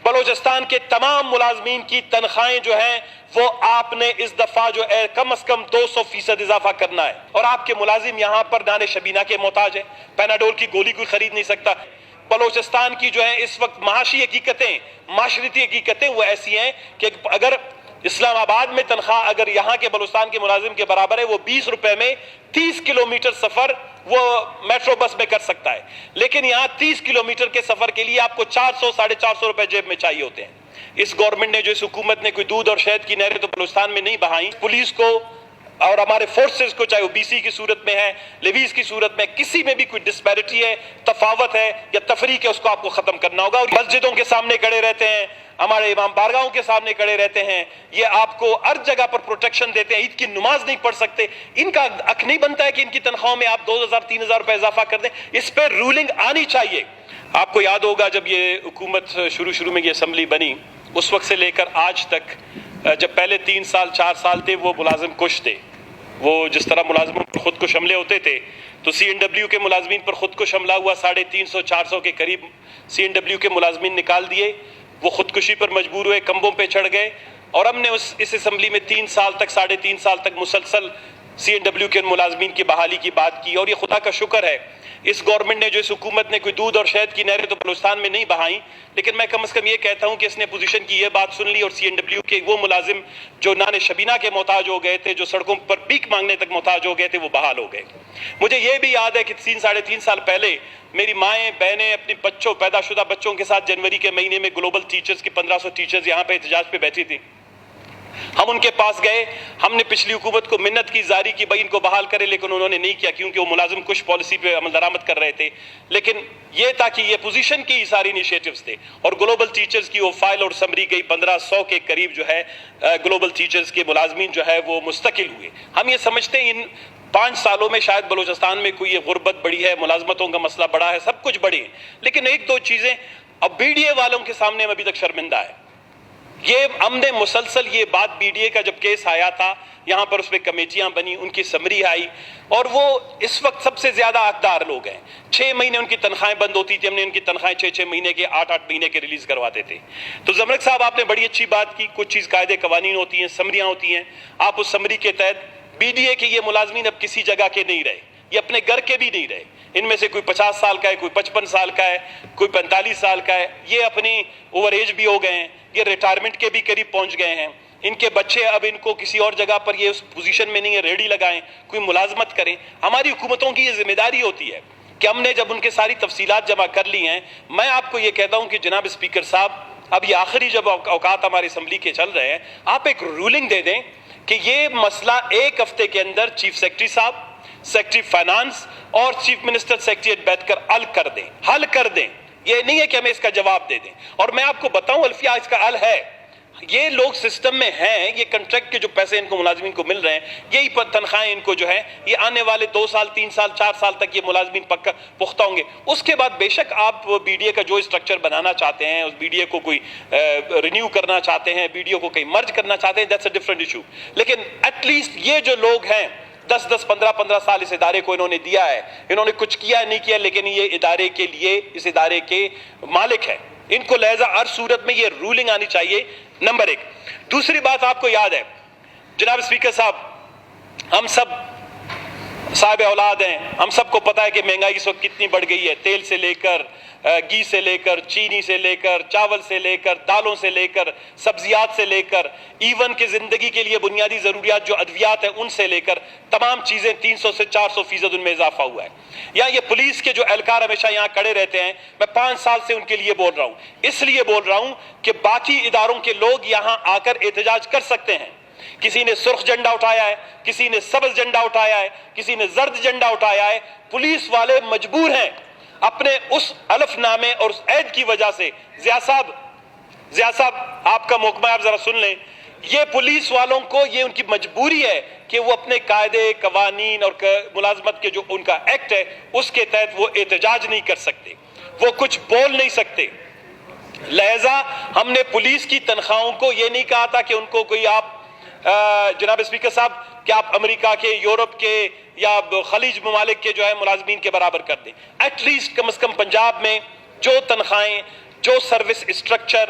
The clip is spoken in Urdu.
بلوچستان کے تمام ملازمین کی تنخواہیں جو ہیں وہ آپ نے اس دفعہ جو ہے کم از کم 200% اضافہ کرنا ہے، اور آپ کے ملازم یہاں پر نان شبینہ کے محتاج ہیں، پیناڈول کی گولی کوئی خرید نہیں سکتا۔ بلوچستان کی جو ہے اس وقت معاشی حقیقتیں، معاشرتی حقیقتیں وہ ایسی ہیں کہ اگر اسلام آباد میں تنخواہ اگر یہاں کے بلوچستان کے ملازم کے برابر ہے، وہ 20 روپے میں 30 کلومیٹر سفر وہ میٹرو بس میں کر سکتا ہے، لیکن یہاں 30 کلومیٹر کے سفر کے لیے آپ کو 400 450 روپے جیب میں چاہیے ہوتے ہیں۔ اس گورنمنٹ نے جو اس حکومت نے کوئی دودھ اور شہد کی نہریں تو بلوچستان میں نہیں بہائیں، پولیس کو اور ہمارے فورسز کو، چاہے وہ بی سی کی صورت میں ہے، لیویز کی صورت میں، کسی میں بھی کوئی ڈسپیرٹی ہے، تفاوت ہے یا تفریق ہے، اس کو آپ کو ختم کرنا ہوگا۔ اور مسجدوں کے سامنے کھڑے رہتے ہیں، ہمارے امام بارگاہوں کے سامنے کھڑے رہتے ہیں، یہ آپ کو ہر جگہ پر پروٹیکشن دیتے ہیں، عید کی نماز نہیں پڑھ سکتے، ان کا حق نہیں بنتا ہے کہ ان کی تنخواہوں میں آپ 2000 3000 روپے اضافہ کر دیں، اس پہ رولنگ آنی چاہیے۔ آپ کو یاد ہوگا جب یہ حکومت شروع میں یہ اسمبلی بنی، اس وقت سے لے کر آج تک جب پہلے 3 سال 4 سال تھے وہ ملازم کش تھے، وہ جس طرح ملازموں پر خود کش حملے ہوتے تھے تو سی این ڈبلیو کے ملازمین پر خود کش حملہ ہوا، 350 400 کے قریب سی این ڈبلیو کے ملازمین نکال دیے، وہ خودکشی پر مجبور ہوئے، کمبوں پہ چڑھ گئے، اور ہم نے اس اسمبلی میں 3 سال تک 3.5 سال تک مسلسل سی این ڈبلیو کے ملازمین کی بحالی کی بات کی، اور یہ خدا کا شکر ہے اس گورنمنٹ نے جو اس حکومت نے کوئی دودھ اور شہد کی نہریں تو بلوچستان میں نہیں بہائیں، لیکن میں کم از کم یہ کہتا ہوں کہ اس نے اپوزیشن کی یہ بات سن لی، اور سی این ڈبلیو کے وہ ملازم جو نان شبینہ کے محتاج ہو گئے تھے، جو سڑکوں پر بھیک مانگنے تک محتاج ہو گئے تھے، وہ بحال ہو گئے۔ مجھے یہ بھی یاد ہے کہ 3 سال پہلے میری مائیں بہنیں اپنی بچوں، پیدا شدہ بچوں کے ساتھ جنوری کے مہینے میں گلوبل ٹیچرز کی 1500 ٹیچرز یہاں پہ احتجاج پہ بیٹھی تھی، ہم ان کے پاس گئے، ہم نے پچھلی حکومت کو منت کی، زاری کی بھائی ان کو بحال کرے، لیکن انہوں نے نہیں کیا کیونکہ وہ ملازم کش پالیسی پہ عمل درآمد کر رہے تھے، لیکن یہ تھا کہ یہ اپوزیشن کی ساری انیشیٹوز تھے، اور گلوبل ٹیچرز کی وہ فائل اور سمری گئی، 1500 کے قریب جو ہے گلوبل ٹیچرز کے ملازمین جو ہے وہ مستقل ہوئے۔ ہم یہ سمجھتے ہیں ان 5 سالوں میں شاید بلوچستان میں کوئی یہ غربت بڑی ہے، ملازمتوں کا مسئلہ بڑا ہے، سب کچھ بڑی ہے، لیکن 1-2 چیزیں اب بی ڈی اے والوں کے سامنے ہم ابھی تک شرمندہ ہے۔ یہ ہم نے مسلسل یہ بات بی ڈی اے کا جب کیس آیا تھا یہاں پر، اس میں کمیٹیاں بنی، ان کی سمری آئی، اور وہ اس وقت سب سے زیادہ حقدار لوگ ہیں۔ 6 مہینے ان کی تنخواہیں بند ہوتی تھی، ہم نے ان کی تنخواہیں 6 مہینے کے 8 مہینے کے ریلیز کرواتے تھے۔ تو زمرک صاحب آپ نے بڑی اچھی بات کی، کچھ چیز قاعدے قوانین ہوتی ہیں، سمریاں ہوتی ہیں، آپ اس سمری کے تحت بی ڈی اے کے یہ ملازمین اب کسی جگہ کے نہیں رہے، یہ اپنے گھر کے بھی نہیں رہے، ان میں سے کوئی 50 سال کا ہے، کوئی 55 سال کا ہے، کوئی 45 سال کا ہے، یہ اپنی اوور ایج بھی ہو گئے ہیں، یہ ریٹائرمنٹ کے بھی قریب پہنچ گئے ہیں، ان کے بچے اب ان کو کسی اور جگہ پر یہ اس پوزیشن میں نہیں ہے، ریڈی لگائیں، کوئی ملازمت کریں۔ ہماری حکومتوں کی یہ ذمہ داری ہوتی ہے کہ ہم نے جب ان کے ساری تفصیلات جمع کر لی ہیں، میں آپ کو یہ کہتا ہوں کہ جناب اسپیکر صاحب، اب یہ آخری جب اوقات ہماری اسمبلی کے چل رہے ہیں، آپ ایک رولنگ دے دیں کہ یہ مسئلہ 1 ہفتے کے اندر چیف سیکرٹری صاحب، سیکرٹری فائنانس اور چیف منسٹر سیکرٹریٹ بیٹھ کر حل کر دیں۔ یہ نہیں ہے کہ ہمیں اس کا جواب دے دیں، اور میں آپ کو بتاؤں الفیہ اس کا حل ہے، یہ لوگ سسٹم میں ہیں، یہ کنٹریکٹ کے جو پیسے ان کو ملازمین کو مل رہے ہیں، یہی پر تنخواہیں ان کو جو ہے یہ آنے والے 2 سال 3 سال 4 سال تک یہ ملازمین پکا پختہ ہوں گے۔ اس کے بعد بے شک آپ بی ڈی اے کا جو اسٹرکچر بنانا چاہتے ہیں، اس بی ڈی اے کو کوئی رینیو کرنا چاہتے ہیں، بی ڈی اے کو کہیں مرج کرنا چاہتے ہیں، دیٹس اے ڈفرنٹ ایشو، لیکن ایٹ لیسٹ یہ جو لوگ ہیں 10 15 سال اس ادارے کو انہوں نے دیا ہے، انہوں نے کچھ کیا نہیں کیا، لیکن یہ ادارے کے لیے، اس ادارے کے مالک ہیں، ان کو لہذا ہر صورت میں یہ رولنگ آنی چاہیے، نمبر 1۔ دوسری بات آپ کو یاد ہے جناب اسپیکر صاحب، ہم سب صاحب اولاد ہیں، ہم سب کو پتا ہے کہ مہنگائی اس وقت کتنی بڑھ گئی ہے، تیل سے لے کر، گھی سے لے کر، چینی سے لے کر، چاول سے لے کر، دالوں سے لے کر، سبزیات سے لے کر، ایون کہ زندگی کے لیے بنیادی ضروریات جو ادویات ہیں ان سے لے کر تمام چیزیں 300 سے 400% ان میں اضافہ ہوا ہے۔ یا یہ پولیس کے جو اہلکار ہمیشہ یہاں کھڑے رہتے ہیں، میں 5 سال سے ان کے لیے بول رہا ہوں، اس لیے بول رہا ہوں کہ باقی اداروں کے لوگ یہاں آ کر احتجاج کر سکتے ہیں، کسی نے سرخ جھنڈا اٹھایا ہے، کسی نے سبز جھنڈا اٹھایا ہے، کسی نے زرد جھنڈا اٹھایا ہے، پولیس والے مجبور ہیں اپنے اس حلف نامے اور اس عہد کی وجہ سے۔ ضیاء صاحب آپ کا محکمہ آپ ذرا سن لیں، یہ پولیس والوں کو یہ ان کی مجبوری ہے کہ وہ اپنے قاعدے قوانین اور ملازمت کے جو ان کا ایکٹ ہے اس کے تحت وہ احتجاج نہیں کر سکتے، وہ کچھ بول نہیں سکتے۔ لہذا ہم نے پولیس کی تنخواہوں کو یہ نہیں کہا تھا کہ ان کو کوئی آپ جناب اسپیکر صاحب کہ آپ امریکہ کے، یورپ کے یا خلیج ممالک کے جو ہے ملازمین کے برابر کر دیں، ایٹ لیسٹ کم از کم پنجاب میں جو تنخواہیں، جو سروس اسٹرکچر،